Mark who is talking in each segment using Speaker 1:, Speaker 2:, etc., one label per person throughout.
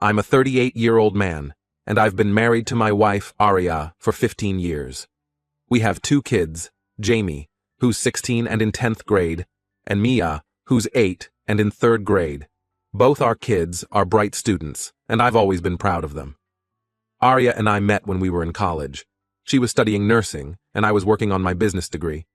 Speaker 1: I'm a 38-year-old man, and I've been married to my wife, Aria, for 15 years. We have 2 kids, Jamie, who's 16 and in 10th grade, and Mia, who's 8 and in 3rd grade. Both our kids are bright students, and I've always been proud of them. Aria and I met when we were in college. She was studying nursing, and I was working on my business degree.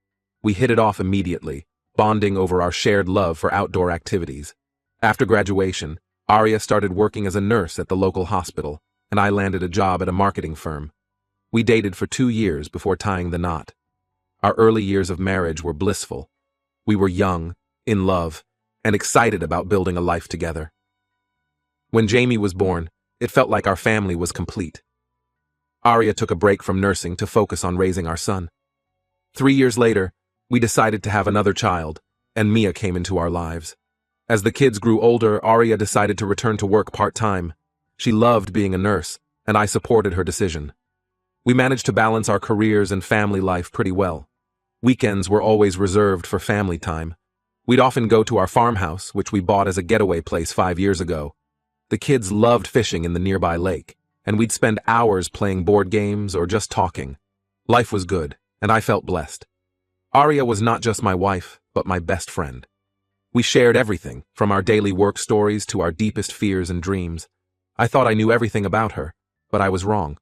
Speaker 1: We hit it off immediately, bonding over our shared love for outdoor activities. After graduation, Aria started working as a nurse at the local hospital, and I landed a job at a marketing firm. We dated for 2 years before tying the knot. Our early years of marriage were blissful. We were young, in love, and excited about building a life together. When Jamie was born, it felt like our family was complete. Aria took a break from nursing to focus on raising our son. 3 years later, we decided to have another child, and Mia came into our lives. As the kids grew older, Aria decided to return to work part-time. She loved being a nurse, and I supported her decision. We managed to balance our careers and family life pretty well. Weekends were always reserved for family time. We'd often go to our farmhouse, which we bought as a getaway place 5 years ago. The kids loved fishing in the nearby lake, and we'd spend hours playing board games or just talking. Life was good, and I felt blessed. Aria was not just my wife, but my best friend. We shared everything, from our daily work stories to our deepest fears and dreams. I thought I knew everything about her, but I was wrong.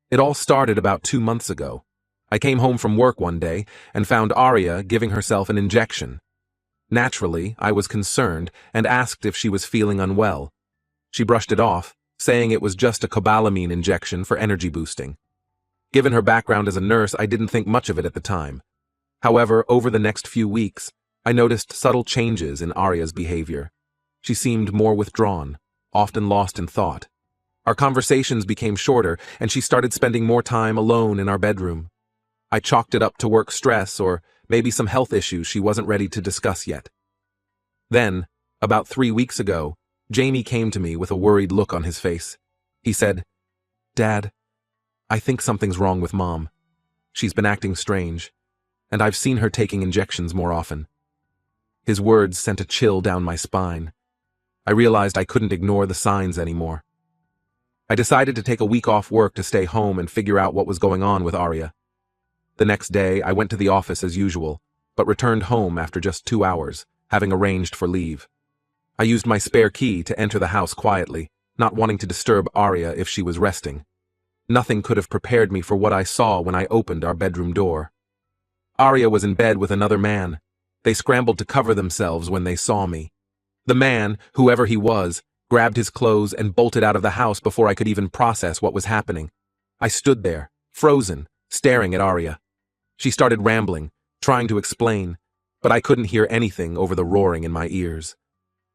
Speaker 1: It all started about 2 months ago. I came home from work one day and found Aria giving herself an injection. Naturally, I was concerned and asked if she was feeling unwell. She brushed it off, saying it was just a cobalamin injection for energy boosting. Given her background as a nurse, I didn't think much of it at the time. However, over the next few weeks, I noticed subtle changes in Aria's behavior. She seemed more withdrawn, often lost in thought. Our conversations became shorter, and she started spending more time alone in our bedroom. I chalked it up to work stress or maybe some health issues she wasn't ready to discuss yet. Then, about 3 weeks ago, Jamie came to me with a worried look on his face. He said, "Dad, I think something's wrong with Mom. She's been acting strange, and I've seen her taking injections more often." His words sent a chill down my spine. I realized I couldn't ignore the signs anymore. I decided to take a week off work to stay home and figure out what was going on with Aria. The next day, I went to the office as usual, but returned home after just 2 hours, having arranged for leave. I used my spare key to enter the house quietly, not wanting to disturb Aria if she was resting. Nothing could have prepared me for what I saw when I opened our bedroom door. Aria was in bed with another man. They scrambled to cover themselves when they saw me. The man, whoever he was, grabbed his clothes and bolted out of the house before I could even process what was happening. I stood there, frozen, staring at Aria. She started rambling, trying to explain, but I couldn't hear anything over the roaring in my ears.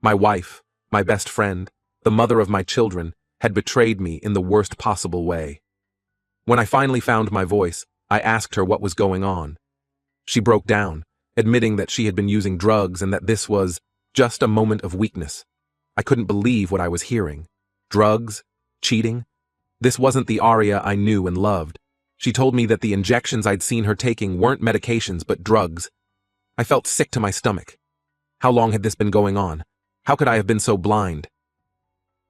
Speaker 1: My wife, my best friend, the mother of my children, had betrayed me in the worst possible way. When I finally found my voice, I asked her what was going on. She broke down, admitting that she had been using drugs and that this was just a moment of weakness. I couldn't believe what I was hearing. Drugs? Cheating? This wasn't the Aria I knew and loved. She told me that the injections I'd seen her taking weren't medications but drugs. I felt sick to my stomach. How long had this been going on? How could I have been so blind?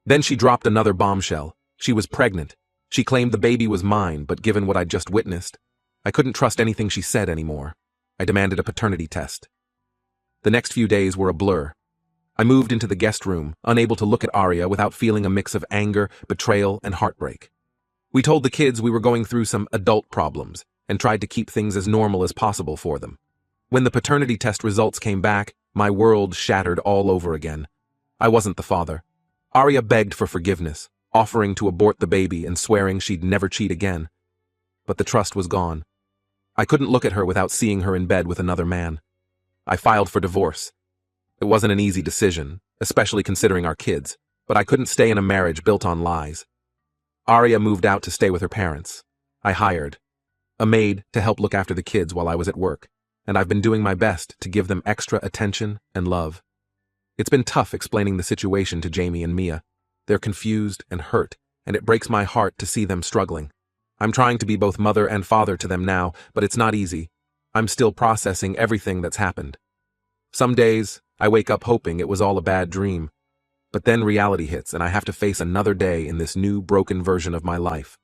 Speaker 1: Then she dropped another bombshell. She was pregnant. She claimed the baby was mine, but given what I'd just witnessed, I couldn't trust anything she said anymore. I demanded a paternity test. The next few days were a blur. I moved into the guest room, unable to look at Aria without feeling a mix of anger, betrayal, and heartbreak. We told the kids we were going through some adult problems and tried to keep things as normal as possible for them. When the paternity test results came back, my world shattered all over again. I wasn't the father. Aria begged for forgiveness, offering to abort the baby and swearing she'd never cheat again. But the trust was gone. I couldn't look at her without seeing her in bed with another man. I filed for divorce. It wasn't an easy decision, especially considering our kids, but I couldn't stay in a marriage built on lies. Aria moved out to stay with her parents. I hired a maid to help look after the kids while I was at work, and I've been doing my best to give them extra attention and love. It's been tough explaining the situation to Jamie and Mia. They're confused and hurt, and it breaks my heart to see them struggling. I'm trying to be both mother and father to them now, but it's not easy. I'm still processing everything that's happened. Some days, I wake up hoping it was all a bad dream. But then reality hits and I have to face another day in this new, broken version of my life.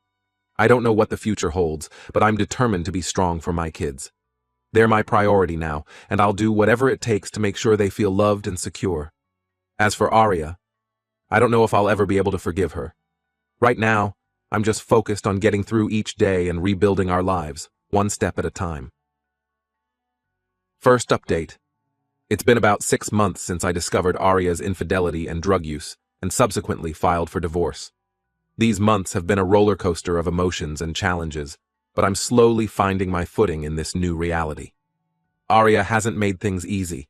Speaker 1: I don't know what the future holds, but I'm determined to be strong for my kids. They're my priority now, and I'll do whatever it takes to make sure they feel loved and secure. As for Arya, I don't know if I'll ever be able to forgive her. Right now, I'm just focused on getting through each day and rebuilding our lives, one step at a time. First update. It's been about 6 months since I discovered Arya's infidelity and drug use, and subsequently filed for divorce. These months have been a roller coaster of emotions and challenges, but I'm slowly finding my footing in this new reality. Arya hasn't made things easy.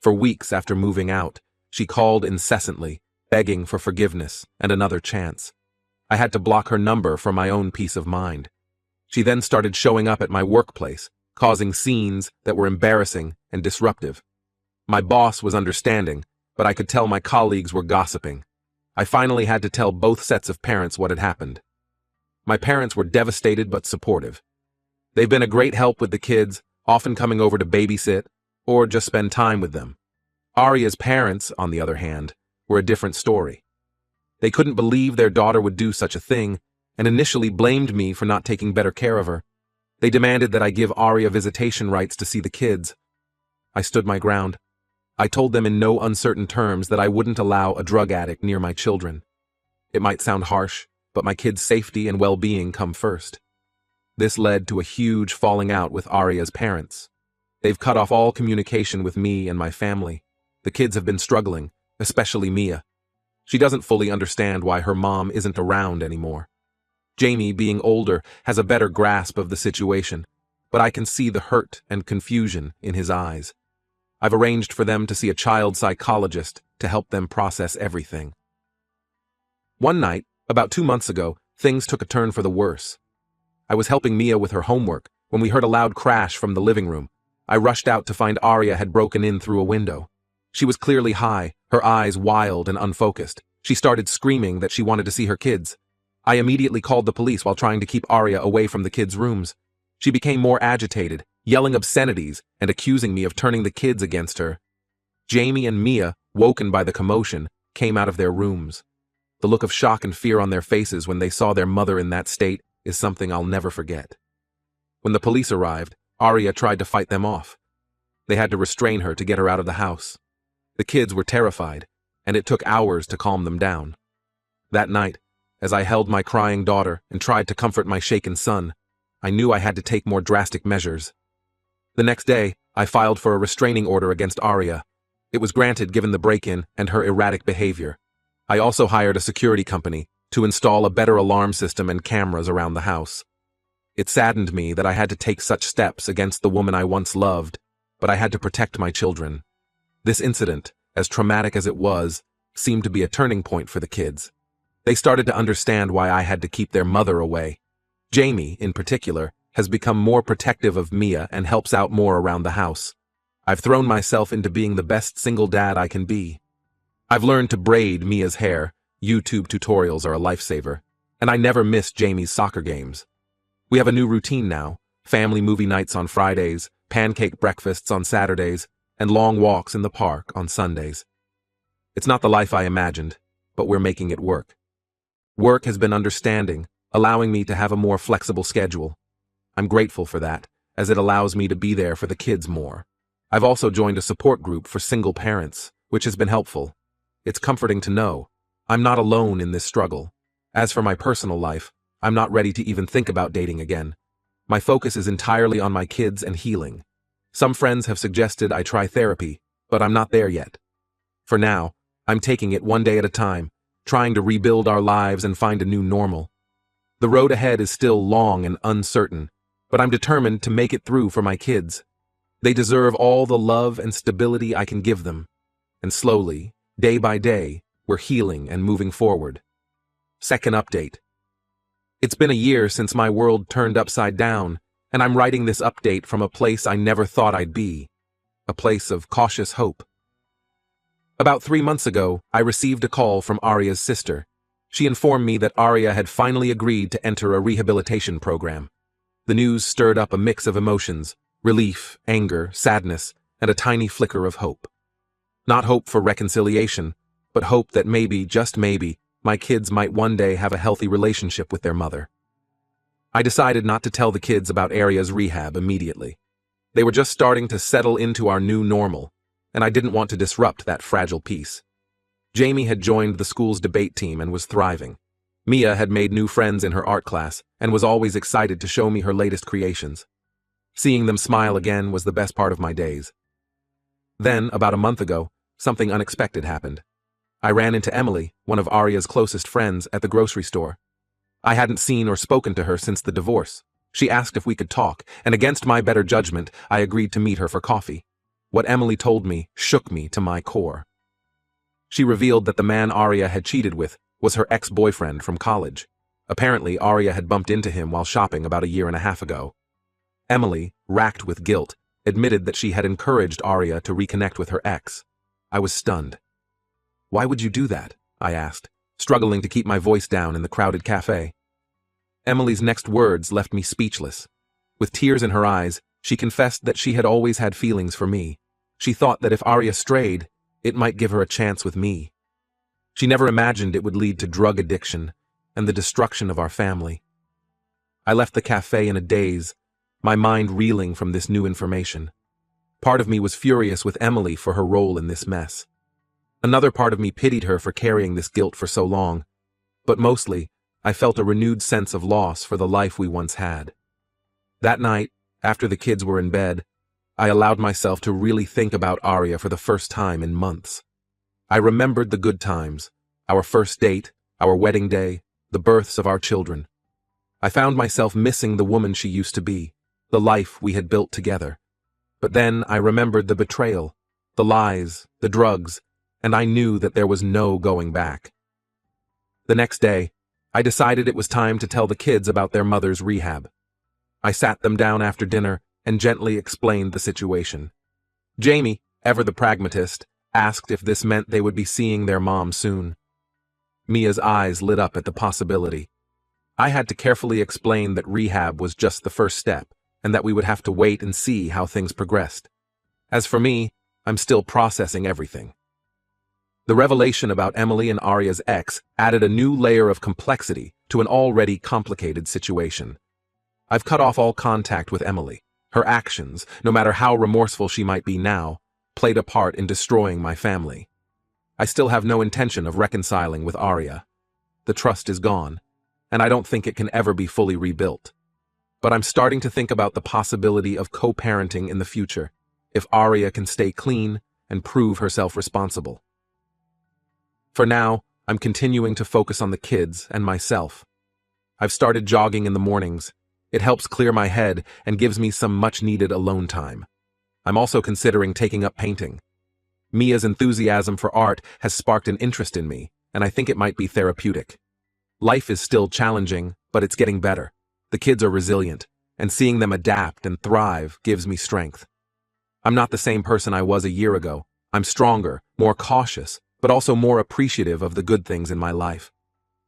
Speaker 1: For weeks after moving out, she called incessantly, begging for forgiveness and another chance. I had to block her number for my own peace of mind. She then started showing up at my workplace, causing scenes that were embarrassing and disruptive. My boss was understanding, but I could tell my colleagues were gossiping. I finally had to tell both sets of parents what had happened. My parents were devastated but supportive. They've been a great help with the kids, often coming over to babysit or just spend time with them. Arya's parents, on the other hand, were a different story. They couldn't believe their daughter would do such a thing and initially blamed me for not taking better care of her. They demanded that I give Arya visitation rights to see the kids. I stood my ground. I told them in no uncertain terms that I wouldn't allow a drug addict near my children. It might sound harsh, but my kids' safety and well-being come first. This led to a huge falling out with Arya's parents. They've cut off all communication with me and my family. The kids have been struggling, especially Mia. She doesn't fully understand why her mom isn't around anymore. Jamie, being older, has a better grasp of the situation, but I can see the hurt and confusion in his eyes. I've arranged for them to see a child psychologist to help them process everything. One night, about 2 months ago, things took a turn for the worse. I was helping Mia with her homework when we heard a loud crash from the living room. I rushed out to find Arya had broken in through a window. She was clearly high, her eyes wild and unfocused. She started screaming that she wanted to see her kids. I immediately called the police while trying to keep Arya away from the kids' rooms. She became more agitated, yelling obscenities and accusing me of turning the kids against her. Jamie and Mia, woken by the commotion, came out of their rooms. The look of shock and fear on their faces when they saw their mother in that state is something I'll never forget. When the police arrived, Arya tried to fight them off. They had to restrain her to get her out of the house. The kids were terrified, and it took hours to calm them down. That night, as I held my crying daughter and tried to comfort my shaken son, I knew I had to take more drastic measures. The next day, I filed for a restraining order against Arya. It was granted given the break-in and her erratic behavior. I also hired a security company to install a better alarm system and cameras around the house. It saddened me that I had to take such steps against the woman I once loved, but I had to protect my children. This incident, as traumatic as it was, seemed to be a turning point for the kids. They started to understand why I had to keep their mother away. Jamie, in particular, has become more protective of Mia and helps out more around the house. I've thrown myself into being the best single dad I can be. I've learned to braid Mia's hair. YouTube tutorials are a lifesaver, and I never miss Jamie's soccer games. We have a new routine now: family movie nights on Fridays, pancake breakfasts on Saturdays, and long walks in the park on Sundays. It's not the life I imagined, but we're making it work. Work has been understanding, allowing me to have a more flexible schedule. I'm grateful for that, as it allows me to be there for the kids more. I've also joined a support group for single parents, which has been helpful. It's comforting to know I'm not alone in this struggle. As for my personal life, I'm not ready to even think about dating again. My focus is entirely on my kids and healing. Some friends have suggested I try therapy, but I'm not there yet. For now, I'm taking it one day at a time, trying to rebuild our lives and find a new normal. The road ahead is still long and uncertain, but I'm determined to make it through for my kids. They deserve all the love and stability I can give them. And slowly, day by day, we're healing and moving forward. Second update. It's been a year since my world turned upside down, and I'm writing this update from a place I never thought I'd be. A place of cautious hope. About 3 months ago, I received a call from Arya's sister. She informed me that Arya had finally agreed to enter a rehabilitation program. The news stirred up a mix of emotions: relief, anger, sadness, and a tiny flicker of hope. Not hope for reconciliation, but hoped that maybe, just maybe, my kids might one day have a healthy relationship with their mother. I decided not to tell the kids about Aria's rehab immediately. They were just starting to settle into our new normal, and I didn't want to disrupt that fragile peace. Jamie had joined the school's debate team and was thriving. Mia had made new friends in her art class and was always excited to show me her latest creations. Seeing them smile again was the best part of my days. Then, about a month ago, something unexpected happened. I ran into Emily, one of Aria's closest friends, at the grocery store. I hadn't seen or spoken to her since the divorce. She asked if we could talk, and against my better judgment, I agreed to meet her for coffee. What Emily told me shook me to my core. She revealed that the man Aria had cheated with was her ex-boyfriend from college. Apparently, Aria had bumped into him while shopping about a year and a half ago. Emily, racked with guilt, admitted that she had encouraged Aria to reconnect with her ex. I was stunned. "Why would you do that?" I asked, struggling to keep my voice down in the crowded cafe. Emily's next words left me speechless. With tears in her eyes, she confessed that she had always had feelings for me. She thought that if Aria strayed, it might give her a chance with me. She never imagined it would lead to drug addiction and the destruction of our family. I left the cafe in a daze, my mind reeling from this new information. Part of me was furious with Emily for her role in this mess. Another part of me pitied her for carrying this guilt for so long, but mostly, I felt a renewed sense of loss for the life we once had. That night, after the kids were in bed, I allowed myself to really think about Aria for the first time in months. I remembered the good times, our first date, our wedding day, the births of our children. I found myself missing the woman she used to be, the life we had built together. But then I remembered the betrayal, the lies, the drugs, and I knew that there was no going back. The next day, I decided it was time to tell the kids about their mother's rehab. I sat them down after dinner and gently explained the situation. Jamie, ever the pragmatist, asked if this meant they would be seeing their mom soon. Mia's eyes lit up at the possibility. I had to carefully explain that rehab was just the first step, and that we would have to wait and see how things progressed. As for me, I'm still processing everything. The revelation about Emily and Aria's ex added a new layer of complexity to an already complicated situation. I've cut off all contact with Emily. Her actions, no matter how remorseful she might be now, played a part in destroying my family. I still have no intention of reconciling with Aria. The trust is gone, and I don't think it can ever be fully rebuilt. But I'm starting to think about the possibility of co-parenting in the future, if Aria can stay clean and prove herself responsible. For now, I'm continuing to focus on the kids and myself. I've started jogging in the mornings. It helps clear my head and gives me some much-needed alone time. I'm also considering taking up painting. Mia's enthusiasm for art has sparked an interest in me, and I think it might be therapeutic. Life is still challenging, but it's getting better. The kids are resilient, and seeing them adapt and thrive gives me strength. I'm not the same person I was a year ago. I'm stronger, more cautious, but also more appreciative of the good things in my life.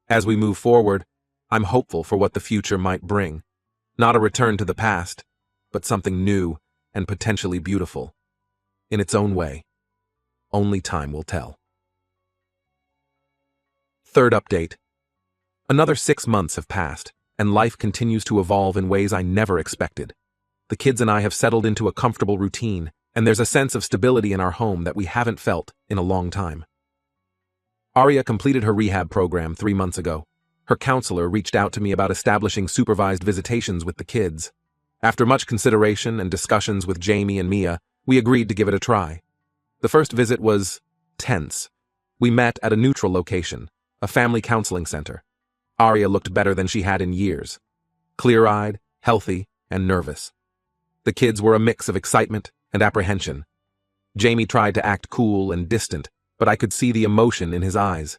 Speaker 1: As we move forward, I'm hopeful for what the future might bring. Not a return to the past, but something new and potentially beautiful. In its own way. Only time will tell. Third update. Another 6 months have passed, and life continues to evolve in ways I never expected. The kids and I have settled into a comfortable routine, and there's a sense of stability in our home that we haven't felt in a long time. Aria completed her rehab program 3 months ago. Her counselor reached out to me about establishing supervised visitations with the kids. After much consideration and discussions with Jamie and Mia, we agreed to give it a try. The first visit was tense. We met at a neutral location, a family counseling center. Aria looked better than she had in years. Clear-eyed, healthy, and nervous. The kids were a mix of excitement and apprehension. Jamie tried to act cool and distant, but I could see the emotion in his eyes.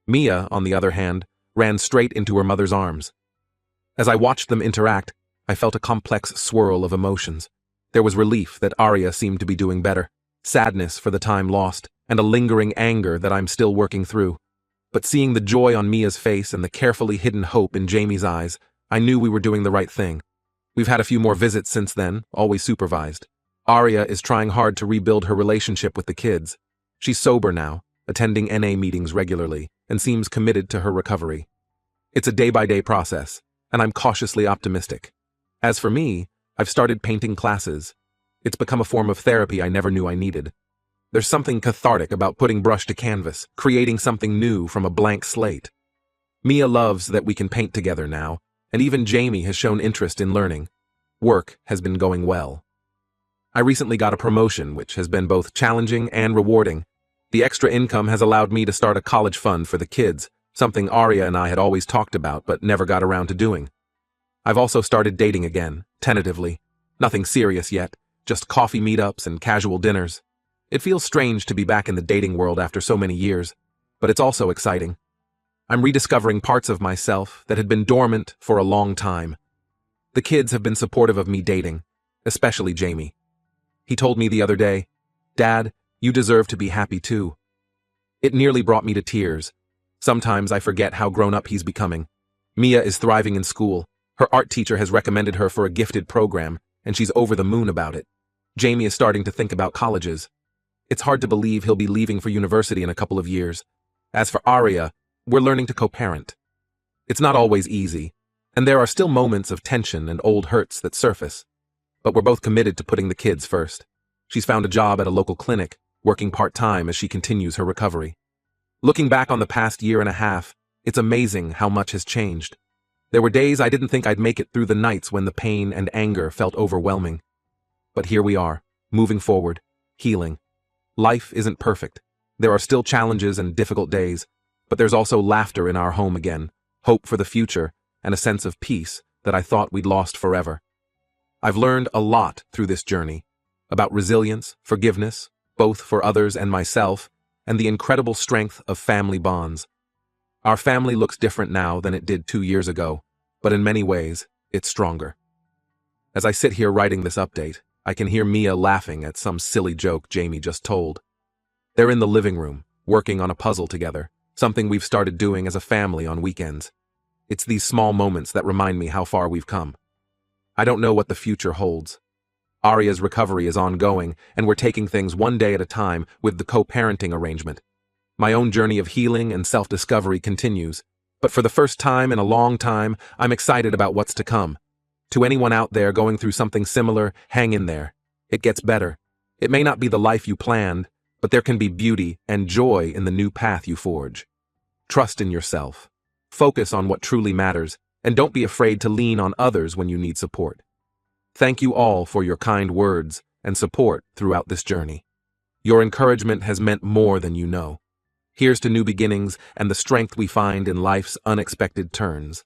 Speaker 1: Mia, on the other hand, ran straight into her mother's arms. As I watched them interact, I felt a complex swirl of emotions. There was relief that Aria seemed to be doing better, sadness for the time lost, and a lingering anger that I'm still working through. But seeing the joy on Mia's face and the carefully hidden hope in Jamie's eyes, I knew we were doing the right thing. We've had a few more visits since then, always supervised. Aria is trying hard to rebuild her relationship with the kids. She's sober now, attending NA meetings regularly, and seems committed to her recovery. It's a day-by-day process, and I'm cautiously optimistic. As for me, I've started painting classes. It's become a form of therapy I never knew I needed. There's something cathartic about putting brush to canvas, creating something new from a blank slate. Mia loves that we can paint together now, and even Jamie has shown interest in learning. Work has been going well. I recently got a promotion, which has been both challenging and rewarding. The extra income has allowed me to start a college fund for the kids, something Arya and I had always talked about but never got around to doing. I've also started dating again, tentatively. Nothing serious yet, just coffee meetups and casual dinners. It feels strange to be back in the dating world after so many years, but it's also exciting. I'm rediscovering parts of myself that had been dormant for a long time. The kids have been supportive of me dating, especially Jamie. He told me the other day, "Dad, you deserve to be happy too." It nearly brought me to tears. Sometimes I forget how grown up he's becoming. Mia is thriving in school. Her art teacher has recommended her for a gifted program, and she's over the moon about it. Jamie is starting to think about colleges. It's hard to believe he'll be leaving for university in a couple of years. As for Arya, we're learning to co-parent. It's not always easy, and there are still moments of tension and old hurts that surface. But we're both committed to putting the kids first. She's found a job at a local clinic, working part-time as she continues her recovery. Looking back on the past year and a half, it's amazing how much has changed. There were days I didn't think I'd make it through the nights when the pain and anger felt overwhelming. But here we are, moving forward, healing. Life isn't perfect. There are still challenges and difficult days, but there's also laughter in our home again, hope for the future, and a sense of peace that I thought we'd lost forever. I've learned a lot through this journey, about resilience, forgiveness, both for others and myself, and the incredible strength of family bonds. Our family looks different now than it did 2 years ago, but in many ways, it's stronger. As I sit here writing this update, I can hear Mia laughing at some silly joke Jamie just told. They're in the living room, working on a puzzle together, something we've started doing as a family on weekends. It's these small moments that remind me how far we've come. I don't know what the future holds. Arya's recovery is ongoing, and we're taking things one day at a time with the co-parenting arrangement. My own journey of healing and self-discovery continues, but for the first time in a long time, I'm excited about what's to come. To anyone out there going through something similar, hang in there. It gets better. It may not be the life you planned, but there can be beauty and joy in the new path you forge. Trust in yourself. Focus on what truly matters, and don't be afraid to lean on others when you need support. Thank you all for your kind words and support throughout this journey. Your encouragement has meant more than you know. Here's to new beginnings and the strength we find in life's unexpected turns.